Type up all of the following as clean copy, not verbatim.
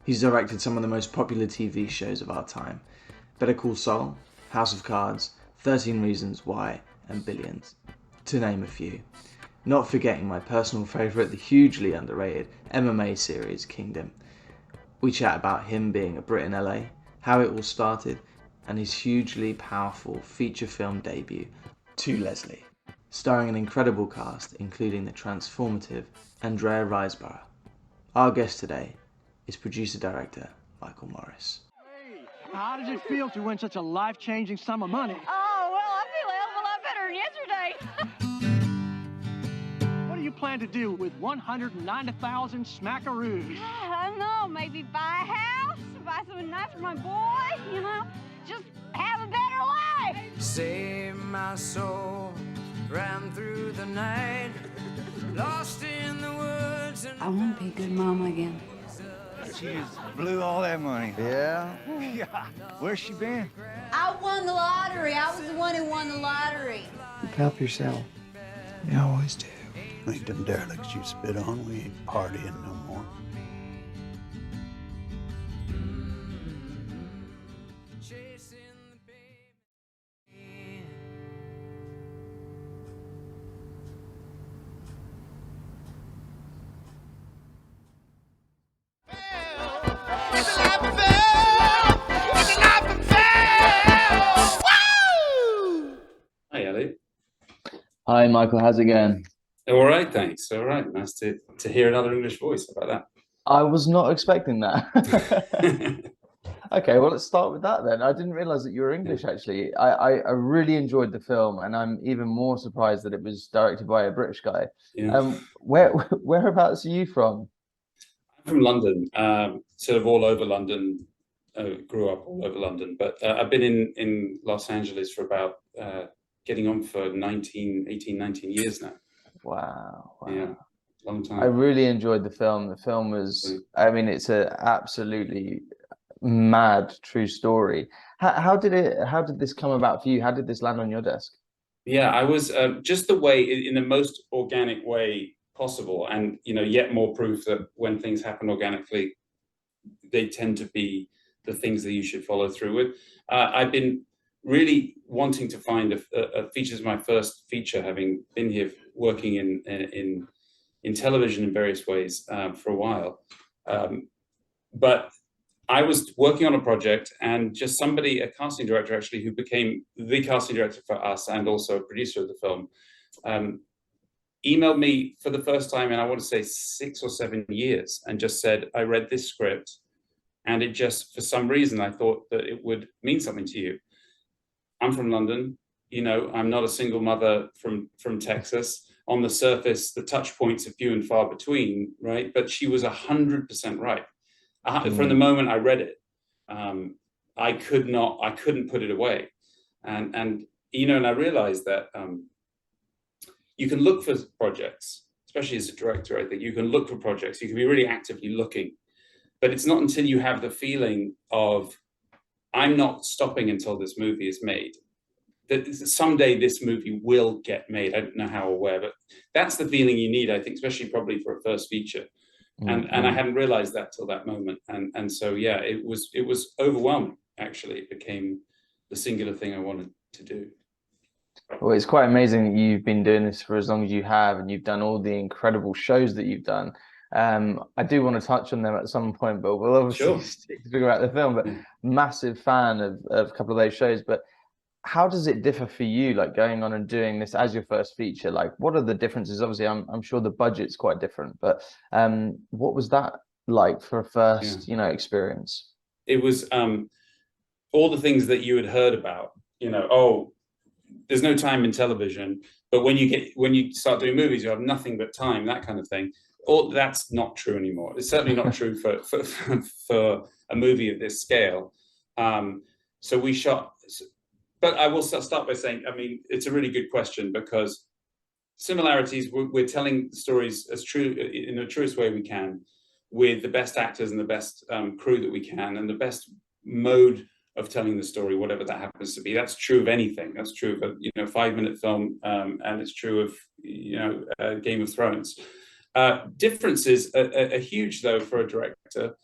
He's directed some of the most popular TV shows of our time. Better Call Saul, House of Cards, 13 Reasons Why, and Billions, to name a few. Not forgetting my personal favourite, the hugely underrated MMA series Kingdom. We chat about him being a Brit in LA, how it all started, and his hugely powerful feature film debut, To Leslie, starring an incredible cast including the transformative Andrea Riseborough. Our guest today is producer-director Michael Morris. Hey, how does it feel to win such a life-changing sum of money? Oh, well, I feel a hell of a lot better than yesterday. What do you plan to do with 190,000 smackaroos? I don't know, maybe buy a house, buy something nice for my boy, you know, just have a better life. Save my soul, ran through the night, lost in the woods. I want to be a good mama again. She just blew all that money. Yeah? Yeah. Where's she been? I won the lottery. I was the one who won the lottery. Help yourself. You always do. Ain't them derelicts you spit on, we ain't partying no more. Hi, Elliot. Hi Michael, how's it going? All right, thanks. All right, nice to hear another English voice. How about I was not expecting that. that? Okay, well, let's start with that then. I didn't realize that you were English, actually. I really enjoyed the film, and I'm even more surprised that it was directed by a British guy. Yeah. Whereabouts are you from? I'm from London, sort of all over London. Grew up all over London, but I've been in Los Angeles for about getting on for 18, 19 years now. Wow. Yeah, long time. I really enjoyed the film. The film was, I mean, it's a absolutely mad true story. How did this come about for you? How did this land on your desk? Yeah, I was just the way, in the most organic way possible, and yet more proof that when things happen organically, they tend to be the things that you should follow through with. I've been really wanting to find a feature. As my first feature, having been here working in television in various ways for a while, but I was working on a project, and just somebody, a casting director actually, who became the casting director for us and also a producer of the film, emailed me for the first time in, I want to say, 6 or 7 years, and just said, I read this script, and it just, for some reason, I thought that it would mean something to you. I'm from London, I'm not a single mother from Texas. On the surface, the touch points are few and far between, right? But she was 100% right. From the moment I read it, I couldn't put it away. And I realized that you can look for projects, especially as a director. I think you can look for projects. You can be really actively looking, but it's not until you have the feeling of, I'm not stopping until this movie is made, that someday this movie will get made. I don't know how or where, but that's the feeling you need, I think, especially probably for a first feature. And I hadn't realized that till that moment. And so, yeah, it was overwhelming, actually. It became the singular thing I wanted to do. Well, it's quite amazing that you've been doing this for as long as you have, and you've done all the incredible shows that you've done. I do want to touch on them at some point, but we'll obviously stick to figure out the film. But massive fan of a couple of those shows. But how does it differ for you, like going on and doing this as your first feature? Like, what are the differences? Obviously, I'm sure the budget's quite different, but what was that like for a first, experience? It was all the things that you had heard about. Oh, there's no time in television, but when you start doing movies, you have nothing but time, that kind of thing. All that's not true anymore. It's certainly not true for a movie of this scale. So we shot. But I will start by saying, I mean, it's a really good question, because similarities, we're telling stories as true in the truest way we can, with the best actors and the best crew that we can, and the best mode of telling the story, whatever that happens to be. That's true of anything. That's true of a 5-minute film, and it's true of Game of Thrones. Differences are huge, though, for a director.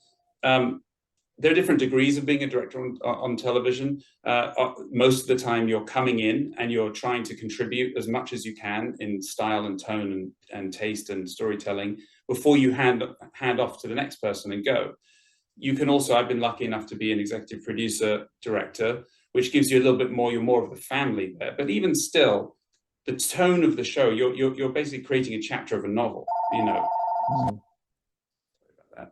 there are different degrees of being a director on television. Most of the time you're coming in and you're trying to contribute as much as you can in style and tone and taste and storytelling before you hand off to the next person and go. You can also, I've been lucky enough to be an executive producer, director, which gives you a little bit more, you're more of the family there. But even still, the tone of the show, you're basically creating a chapter of a novel, you know. Sorry about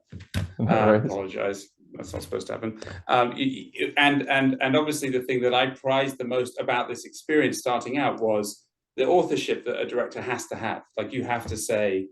that. Apologize. That's not supposed to happen. And obviously the thing that I prized the most about this experience starting out was the authorship that a director has to have. Like, you have to say,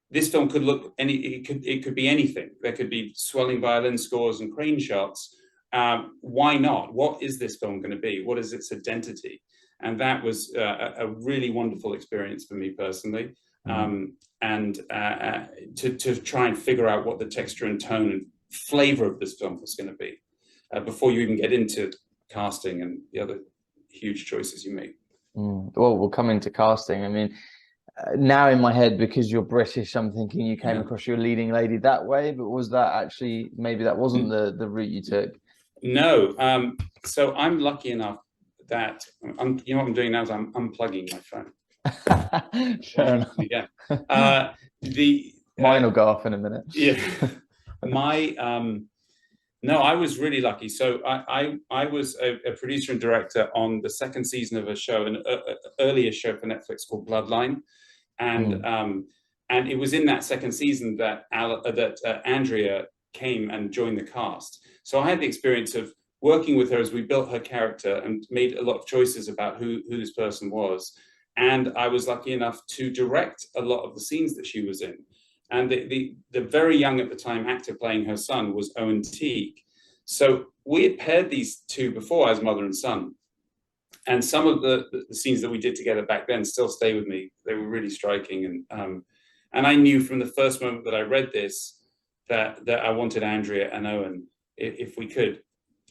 this film could look it could be anything. There could be swelling violin scores and crane shots. Why not? What is this film going to be? What is its identity? And that was a really wonderful experience for me personally. And to try and figure out what the texture and tone and flavor of this film was going to be before you even get into casting and the other huge choices you make. Well, we'll come into casting. I mean, now in my head, because you're British, I'm thinking you came across your leading lady that way, but was that actually, maybe that wasn't the route you took? No. So I'm lucky enough that, you know what I'm doing now is I'm unplugging my phone. Fair enough. Yeah. Mine will go off in a minute. Yeah. No, I was really lucky. So I was a producer and director on the second season of a show, an earlier show for Netflix called Bloodline. And it was in that second season that Andrea came and joined the cast. So I had the experience of working with her as we built her character and made a lot of choices about who this person was. And I was lucky enough to direct a lot of the scenes that she was in. And the very young at the time actor playing her son was Owen Teague. So we had paired these two before as mother and son. And some of the scenes that we did together back then still stay with me. They were really striking. And I knew from the first moment that I read this that I wanted Andrea and Owen, if we could.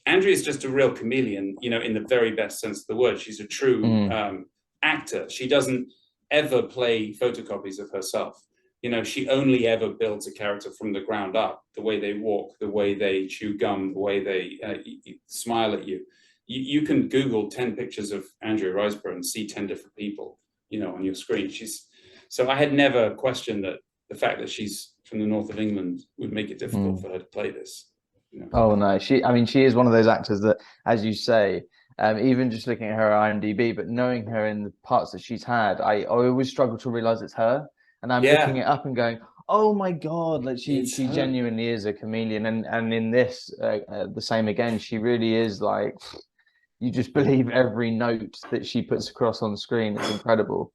Andrea's just a real chameleon, you know, in the very best sense of the word. She's a true actor. She doesn't ever play photocopies of herself. You know, she only ever builds a character from the ground up, the way they walk, the way they chew gum, the way they smile at you. You can Google 10 pictures of Andrea Riseborough and see 10 different people, you know, on your screen. So I had never questioned that the fact that she's from the north of England would make it difficult for her to play this. You know? Oh no, she is one of those actors that, as you say, even just looking at her IMDb, but knowing her in the parts that she's had, I always struggle to realize it's her. And I'm looking it up and going, oh my God, like she genuinely is a chameleon. And in this, the same again, she really is like, you just believe every note that she puts across on the screen. It's incredible.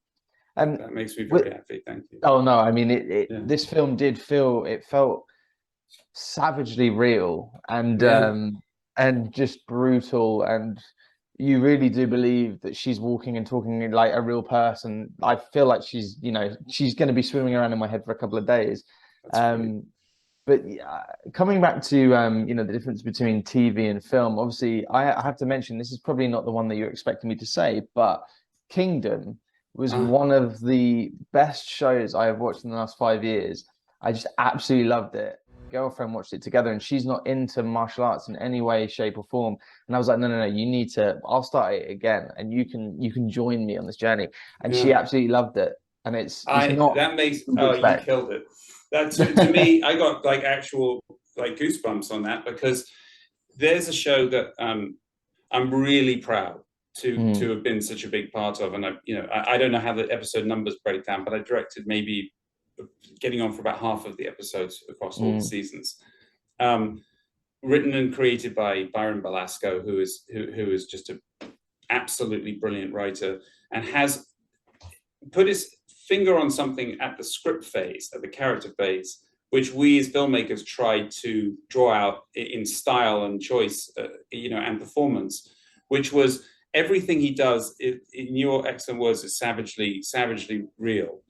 That makes me very happy. Thank you. Oh no, I mean, this film felt savagely real and just brutal, and you really do believe that she's walking and talking like a real person. I feel like she's going to be swimming around in my head for a couple of days. But coming back to the difference between TV and film, obviously I have to mention, this is probably not the one that you're expecting me to say, but Kingdom was one of the best shows I have watched in the last 5 years. I just absolutely loved it. Girlfriend watched it together, and she's not into martial arts in any way, shape or form, and I was like, no, you need to, I'll start it again and you can join me on this journey. And she absolutely loved it. And it's not that makes you killed it. That to me, I got like actual like goosebumps on that, because there's a show that I'm really proud to have been such a big part of. And I don't know how the episode numbers break down, but I directed maybe getting on for about half of the episodes across all the seasons. Written and created by Byron Belasco, who is just an absolutely brilliant writer, and has put his finger on something at the script phase, at the character phase, which we as filmmakers tried to draw out in style and choice, and performance, which was everything he does, in your excellent words, is savagely real.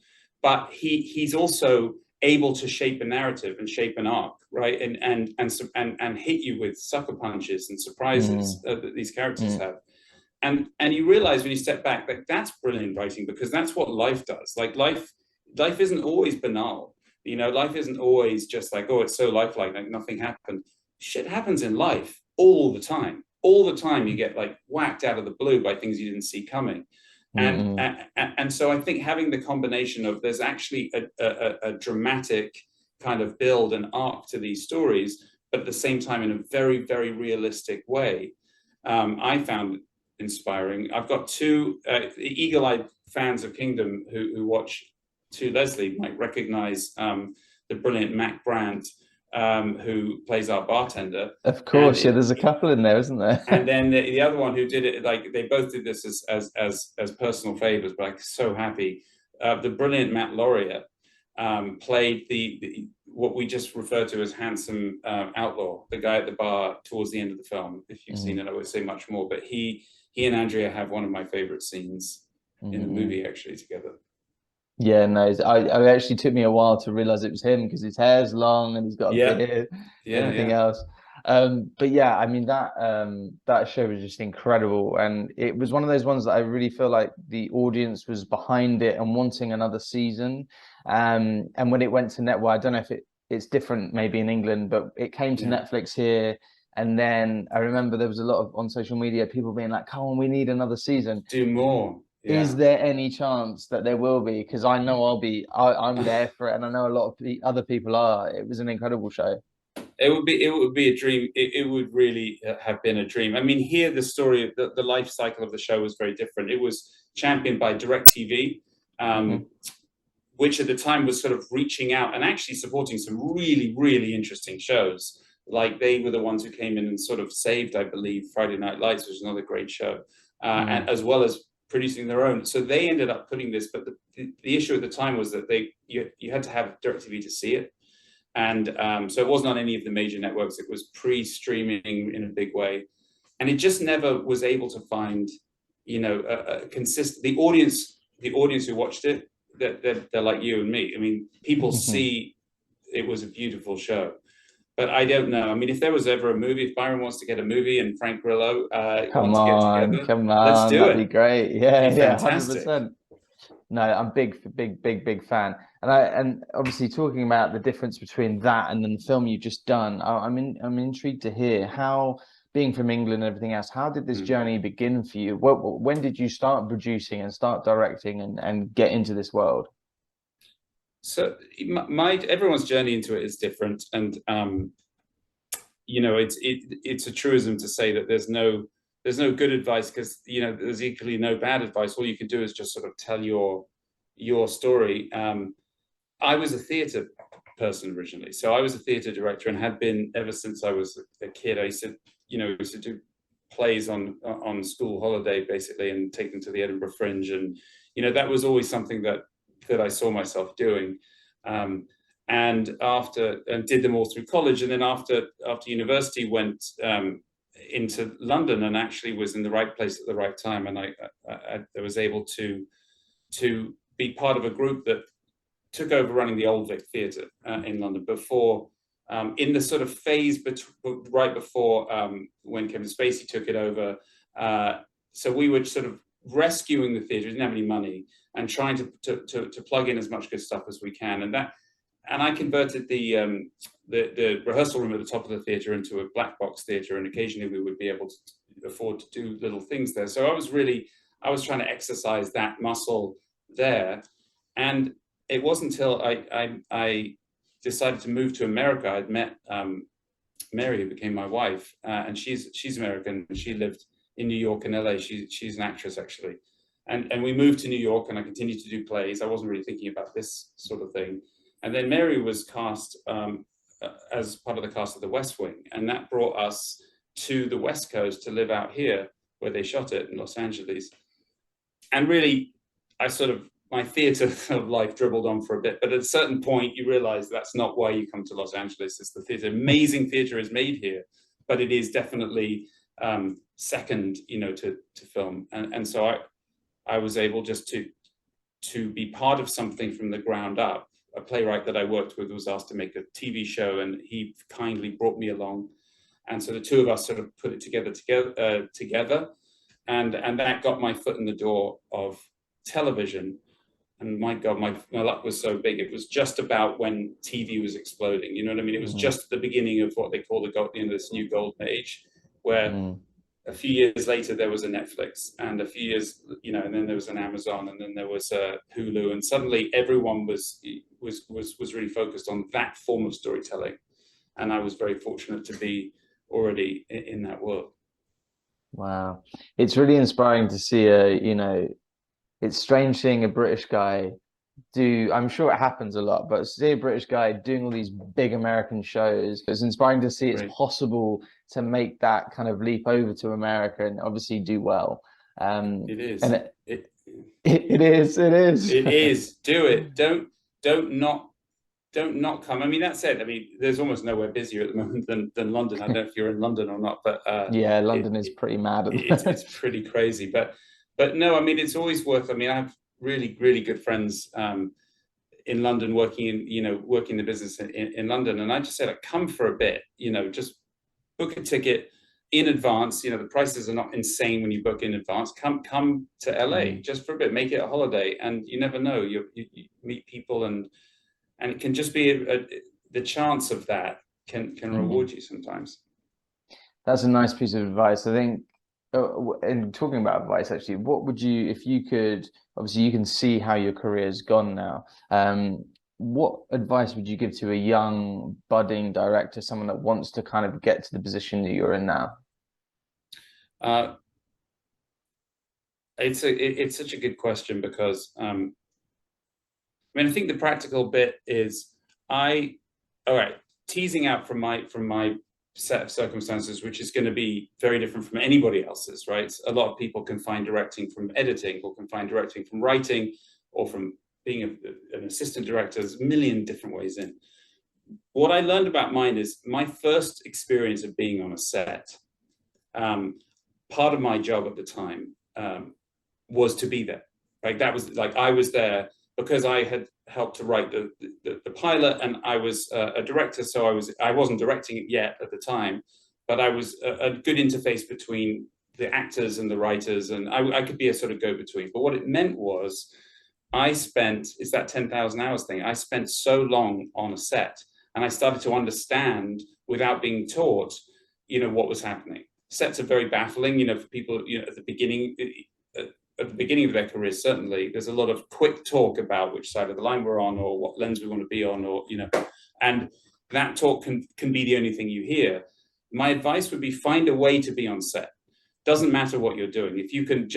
But he's also able to shape a narrative and shape an arc, right? And hit you with sucker punches and surprises that these characters have. And you realize when you step back that that's brilliant writing, because that's what life does. Like life isn't always banal. You know, life isn't always just like, oh, it's so lifelike, like nothing happened. Shit happens in life all the time. All the time you get like whacked out of the blue by things you didn't see coming. And so I think having the combination of, there's actually a dramatic kind of build and arc to these stories, but at the same time in a very, very realistic way, I found inspiring. I've got two eagle-eyed fans of Kingdom who watch, to Leslie might recognize the brilliant Mac Brandt, who plays our bartender. Of course, yeah. There's a couple in there, isn't there? And then the other one who did it, like they both did this as personal favors, but I'm so happy. The brilliant Matt Laurier played the what we just refer to as handsome outlaw, the guy at the bar towards the end of the film. If you've seen it, I won't say much more. But he and Andrea have one of my favorite scenes in the movie, actually, together. Yeah, no, I actually took me a while to realize it was him because his hair's long and he's got a beard, everything else. But yeah, I mean that show was just incredible, and it was one of those ones that I really feel like the audience was behind it and wanting another season. And when it went to network, I don't know if it's different maybe in England, but it came to Netflix here. And then I remember there was a lot of on social media people being like, "Come on, we need another season. Do more." Yeah. Is there any chance that there will be? Because I know I'm there for it, and I know a lot of other people are. It was an incredible show. It would be a dream. It would really have been a dream. I mean, here the story of the life cycle of the show was very different. It was championed by DirecTV, which at the time was sort of reaching out and actually supporting some really, really interesting shows. Like they were the ones who came in and sort of saved, I believe, Friday Night Lights, which is another great show, and as well as producing their own. So they ended up putting this, but the issue at the time was that you had to have DirecTV to see it. And so it wasn't on any of the major networks. It was pre-streaming in a big way. And it just never was able to find, you know, a consistent, the audience who watched it, they're like you and me. I mean, people see it was a beautiful show. But I don't know. I mean, if there was ever a movie, if Byron wants to get a movie and Frank Grillo come on, let's do that'd be great. Yeah, fantastic. 100%. No, I'm big fan. And obviously talking about the difference between that and then the film you've just done, I'm intrigued to hear how, being from England and everything else, how did this journey begin for you? When did you start producing and start directing and get into this world? So everyone's journey into it is different, and you know, it's a truism to say that there's no good advice, because you know there's equally no bad advice. All you can do is just sort of tell your story. I was a theatre person originally, so I was a theatre director and had been ever since I was a kid. I used to do plays on school holiday basically and take them to the Edinburgh Fringe, and you know that was always something that I saw myself doing, and did them all through college, and then after university went into London and actually was in the right place at the right time, and I was able to be part of a group that took over running the Old Vic Theatre in London before, in the sort of phase right before when Kevin Spacey took it over. So we were sort of rescuing the theatre, didn't have any money, and trying to plug in as much good stuff as we can. And I converted the rehearsal room at the top of the theatre into a black box theatre, and occasionally we would be able to afford to do little things there. So I was trying to exercise that muscle there. And it wasn't until I decided to move to America. I'd met Mary, who became my wife, and she's American, and she lived in New York and LA. She's an actress, actually. And we moved to New York, and I continued to do plays. I wasn't really thinking about this sort of thing. And then Mary was cast as part of the cast of The West Wing, and that brought us to the West Coast to live out here where they shot it in Los Angeles. And really, my theatre life dribbled on for a bit, but at a certain point you realize that's not why you come to Los Angeles. It's the theatre. Amazing theatre is made here, but it is definitely second, you know, to film. And so I was able just to be part of something from the ground up. A playwright that I worked with was asked to make a TV show, and he kindly brought me along. And so the two of us sort of put it together, and that got my foot in the door of television. and my God, my luck was so big. It was just about when TV was exploding. You know what I mean? It was just the beginning of what they call this new golden age, where a few years later there was a Netflix, and a few years, and then there was an Amazon, and then there was a Hulu, and suddenly everyone was really focused on that form of storytelling. And I was very fortunate to be already in that world. Wow, it's really inspiring to see it's strange seeing a British guy do, I'm sure it happens a lot, but see a British guy doing all these big American shows. It's inspiring to see it's possible to make that kind of leap over to America and obviously do well. It is. And it is. It is. Do it. Don't not come. I mean, that said, I mean, there's almost nowhere busier at the moment than London. I don't know if you're in London or not, but yeah, London is pretty mad at the moment. It's pretty crazy. But no, I mean, it's always worth. I mean, I have really, really good friends in London working the business in London, and I just said, come for a bit. Just book a ticket in advance. The prices are not insane when you book in advance. Come to LA just for a bit. Make it a holiday, and you never know. You meet people, and it can just be the chance of that can reward you sometimes. That's a nice piece of advice. I think. And talking about advice, actually, what would you, if you could, obviously you can see how your career's gone now. What advice would you give to a young budding director, someone that wants to kind of get to the position that you're in now? It's such a good question because I mean, I think the practical bit is teasing out from my set of circumstances, which is going to be very different from anybody else's, right? A lot of people can find directing from editing, or can find directing from writing, or from being an assistant director. There's a million different ways in. What I learned about mine is my first experience of being on a set. Part of my job at the time was to be there. Like that was like I was there because I had helped to write the pilot, and I was a director, so I wasn't directing it yet at the time, but I was a good interface between the actors and the writers, and I could be a sort of go-between. But what it meant was it's that 10,000 hours thing. I spent so long on a set, and I started to understand without being taught, what was happening. Sets are very baffling, for people, at the beginning of their careers. Certainly there's a lot of quick talk about which side of the line we're on, or what lens we want to be on, or and that talk can be the only thing you hear. My advice would be find a way to be on set. Doesn't matter what you're doing. If you can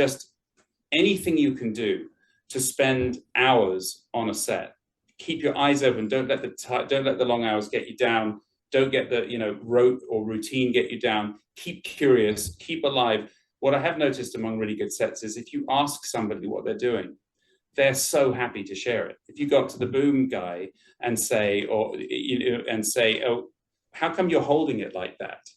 anything you can do to spend hours on a set, keep your eyes open. Don't let the long hours get you down. Don't get the rote or routine get you down. Keep curious, keep alive. What I have noticed among really good sets is if you ask somebody what they're doing, they're so happy to share it. If you go up to the boom guy and say, oh, how come you're holding it like that?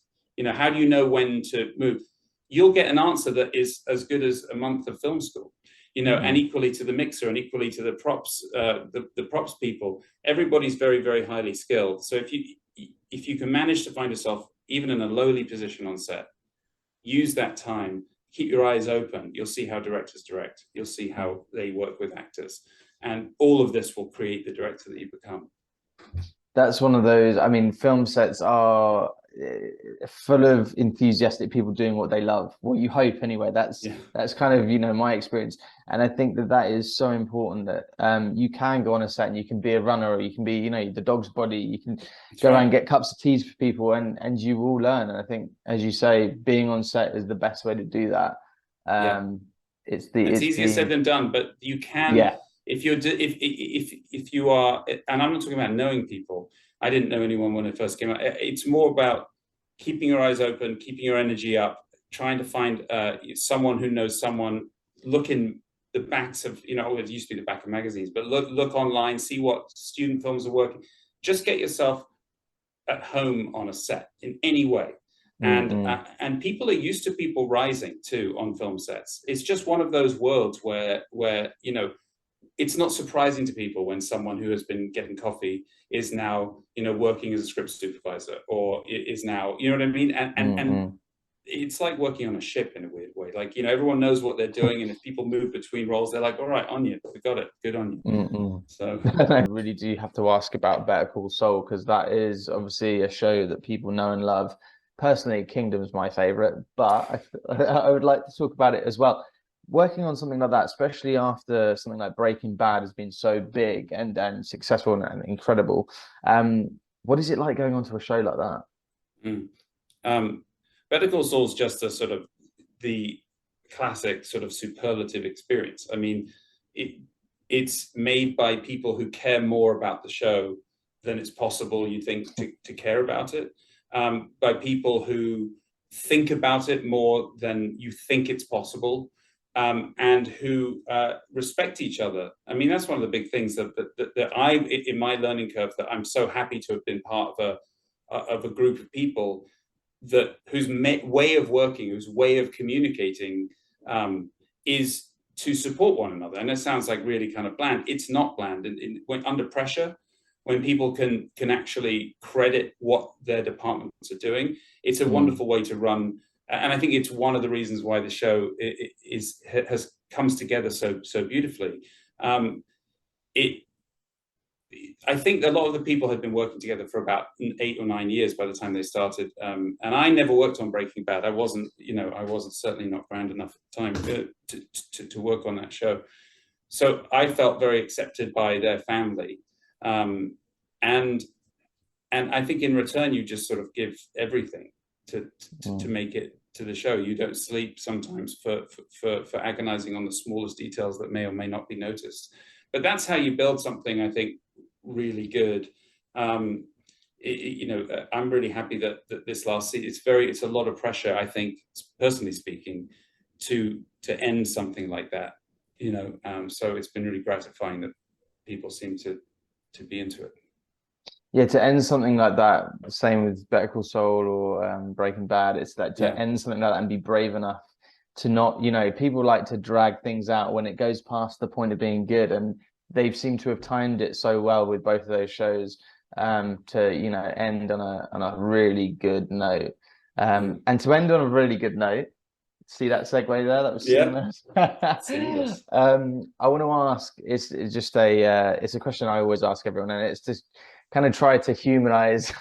How do you know when to move? You'll get an answer that is as good as a month of film school. And equally to the mixer, and equally to the props, the props people. Everybody's very, very highly skilled. So if you can manage to find yourself even in a lowly position on set, use that time, keep your eyes open. You'll see how directors direct. You'll see how they work with actors. And all of this will create the director that you become. That's one of those, I mean, film sets are full of enthusiastic people doing what they love. Well, you hope anyway. That's kind of, my experience. And I think that is so important that you can go on a set and you can be a runner, or you can be, the dog's body. You can go around and get cups of teas for people, and you will learn. And I think, as you say, being on set is the best way to do that. It's easier said than done, but you can, if you are, and I'm not talking about knowing people. I didn't know anyone when it first came out. It's more about keeping your eyes open, keeping your energy up, trying to find someone who knows someone. Look in the backs of, it used to be the back of magazines, but look online, see what student films are working. Just get yourself at home on a set in any way. And people are used to people rising too on film sets. It's just one of those worlds where it's not surprising to people when someone who has been getting coffee is now, working as a script supervisor, or is now, you know what I mean? And it's like working on a ship in a weird way. Like, you know, everyone knows what they're doing, and if people move between roles, they're like, all right, on you, we got it, good on you. So I really do have to ask about Better Call Saul, because that is obviously a show that people know and love. Personally, Kingdom's my favorite, but I would like to talk about it as well. Working on something like that, especially after something like Breaking Bad has been so big and successful and incredible, what is it like going onto a show like that? Better Call Saul's just a sort of the classic sort of superlative experience. I mean, it's made by people who care more about the show than it's possible, you think, to care about it, by people who think about it more than you think it's possible, and who respect each other. I mean, that's one of the big things that I, in my learning curve, that I'm so happy to have been part of a group of people that whose way of working, whose way of communicating is to support one another. And it sounds like really kind of bland. It's not bland. And when under pressure, when people can actually credit what their departments are doing, it's a wonderful way to run. And I think it's one of the reasons why the show comes together so beautifully. I think a lot of the people had been working together for about 8 or 9 years by the time they started. And I never worked on Breaking Bad. I wasn't certainly not grand enough at the time to work on that show. So I felt very accepted by their family. And I think in return, you just sort of give everything to make it to the show. You don't sleep sometimes for agonizing on the smallest details that may or may not be noticed. But that's how you build something, I think, really good. I'm really happy that this last season, it's a lot of pressure, I think, personally speaking, to end something like that, so it's been really gratifying that people seem to be into it. Yeah, to end something like that, same with Better Call Saul or Breaking Bad, it's that to end something like that and be brave enough to not, people like to drag things out when it goes past the point of being good, and they've seemed to have timed it so well with both of those shows to end on a really good note, and to end on a really good note. See that segue there? That was seamless. Seamless. I want to ask. It's just it's a question I always ask everyone, and it's just kind of try to humanize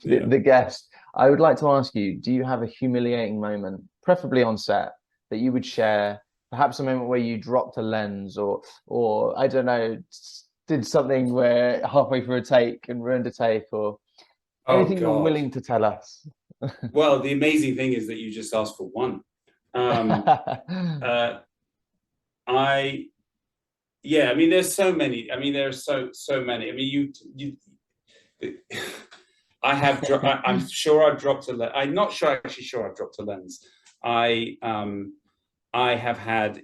the guest. I would like to ask you: do you have a humiliating moment, preferably on set, that you would share? Perhaps a moment where you dropped a lens, or I don't know, did something where halfway through a take and ruined a take, or anything you're willing to tell us. Well, the amazing thing is that you just asked for one. I mean, there's so many. I mean, there's so many. I mean, I'm sure I've dropped a lens. I'm not actually sure I've dropped a lens. I have had,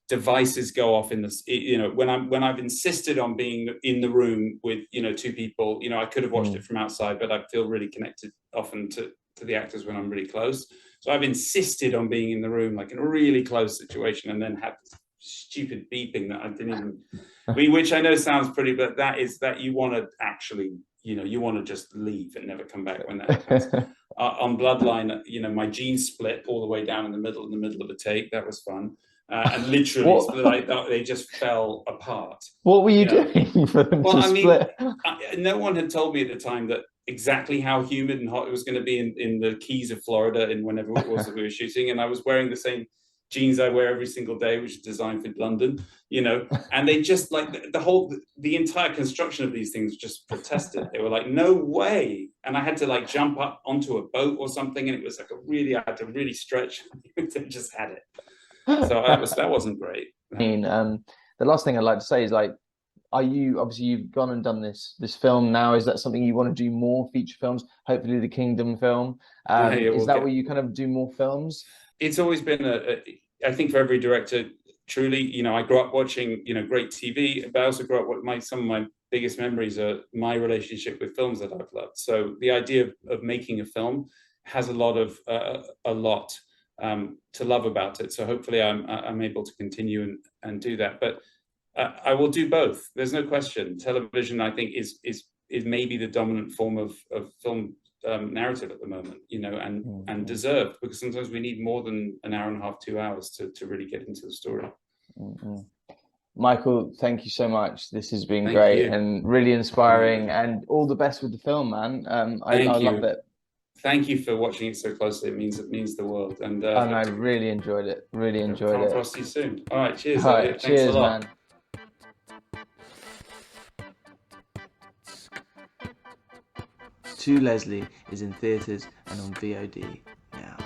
devices go off in this, when I've insisted on being in the room with, 2 people, I could have watched it from outside, but I feel really connected often to the actors when I'm really close. So I've insisted on being in the room, like in a really close situation, and then have this stupid beeping that I didn't even, which I know sounds pretty, but that is that you want to actually, you want to just leave and never come back when that happens. On Bloodline, my jeans split all the way down in the middle of the take. That was fun. And literally, they just fell apart. What were you doing for them to split? No one had told me at the time that exactly how humid and hot it was going to be in the Keys of Florida, and whenever it was that we were shooting. And I was wearing the same jeans I wear every single day, which is designed for London, and they just like the entire construction of these things just protested. They were like, no way. And I had to like jump up onto a boat or something. And it was like I had to really stretch. They just had it. So that wasn't great. I mean, the last thing I'd like to say is obviously you've gone and done this film now. Is that something you want to do more feature films? Hopefully the Kingdom film. Is that where you kind of do more films? It's always been I think for every director, truly, I grew up watching, great TV, but I also grew up with some of my biggest memories are my relationship with films that I've loved. So the idea of making a film has a lot to love about it. So hopefully I'm able to continue and do that. But I will do both. There's no question. Television, I think, is maybe the dominant form of film narrative at the moment, you know, and deserved, because sometimes we need more than an hour and a half, 2 hours to really get into the story. Michael, thank you so much. This has been Thank great you. and really inspiring, and all the best with the film, man. I love it. Thank you for watching it so closely. It means the world. And I really enjoyed it. Really enjoyed it. I'll see you soon. All right, cheers. All right, Elliot. Thanks cheers, a lot. man. To Leslie is in theatres and on VOD now.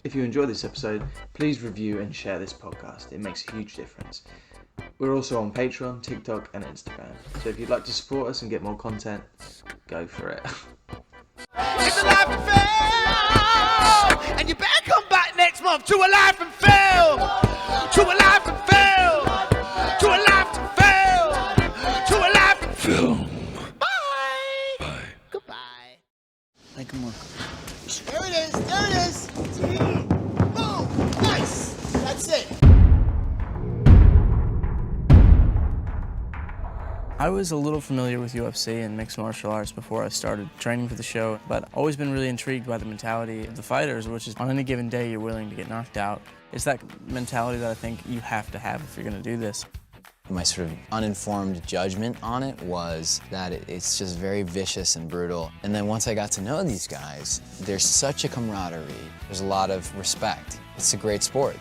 If you enjoyed this episode, please review and share this podcast. It makes a huge difference. We're also on Patreon, TikTok and Instagram. So if you'd like to support us and get more content, go for it. It's a life and fail, and you better come back next month to a life and fail, to a life and fail, to a life and fail, to a life and film. Bye. Bye. Goodbye. Make him look. There it is. There it is. Boom. Nice. That's it. I was a little familiar with UFC and mixed martial arts before I started training for the show, but always been really intrigued by the mentality of the fighters, which is on any given day you're willing to get knocked out. It's that mentality that I think you have to have if you're going to do this. My sort of uninformed judgment on it was that it's just very vicious and brutal. And then once I got to know these guys, there's such a camaraderie. There's a lot of respect. It's a great sport.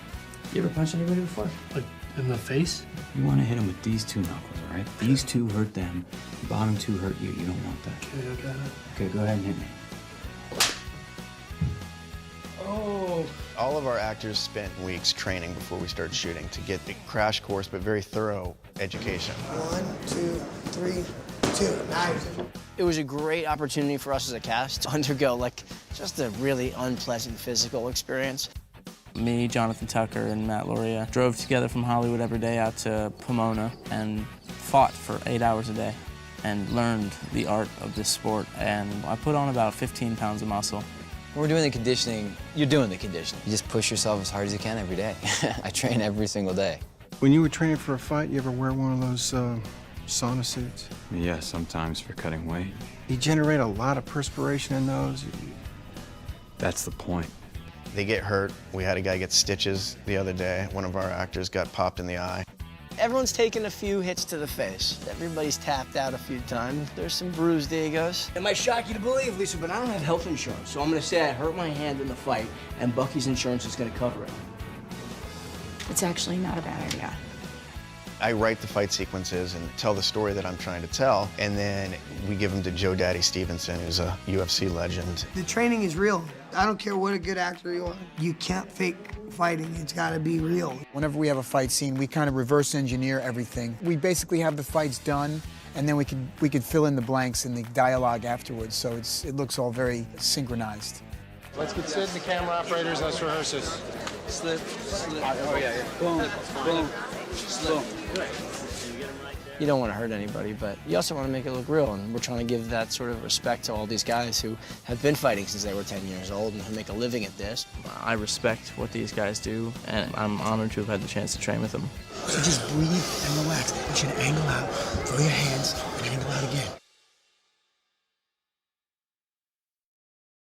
You ever punched anybody before? Like in the face? You want to hit them with these two knuckles, all right? These two hurt them. The bottom two hurt you. You don't want that. Okay, I got it. Okay, go ahead and hit me. Oh. All of our actors spent weeks training before we started shooting to get the crash course, but very thorough education. 1, 2, 3, 2. Nice. It was a great opportunity for us as a cast to undergo like just a really unpleasant physical experience. Me, Jonathan Tucker, and Matt Loria drove together from Hollywood every day out to Pomona and fought for 8 hours a day and learned the art of this sport. And I put on about 15 pounds of muscle. When we're doing the conditioning, you're doing the conditioning. You just push yourself as hard as you can every day. I train every single day. When you were training for a fight, you ever wear one of those sauna suits? Yeah, sometimes for cutting weight. You generate a lot of perspiration in those. That's the point. They get hurt. We had a guy get stitches the other day. One of our actors got popped in the eye. Everyone's taken a few hits to the face. Everybody's tapped out a few times. There's some bruised egos. It might shock you to believe, Lisa, but I don't have health insurance. So I'm gonna say I hurt my hand in the fight, and Bucky's insurance is gonna cover it. It's actually not a bad idea. I write the fight sequences and tell the story that I'm trying to tell, and then we give them to Joe Daddy Stevenson, who's a UFC legend. The training is real. I don't care what a good actor you are. You can't fake fighting. It's got to be real. Whenever we have a fight scene, we kind of reverse engineer everything. We basically have the fights done, and then we could fill in the blanks in the dialogue afterwards, so it looks all very synchronized. Let's get Sid and the camera operators. Let's rehearse this. Slip, slip. Oh, yeah. Boom, boom, slip. You don't want to hurt anybody, but you also want to make it look real, and we're trying to give that sort of respect to all these guys who have been fighting since they were 10 years old and who make a living at this. I respect what these guys do, and I'm honored to have had the chance to train with them. So just breathe and relax. I want you to angle out, throw your hands, and angle out again.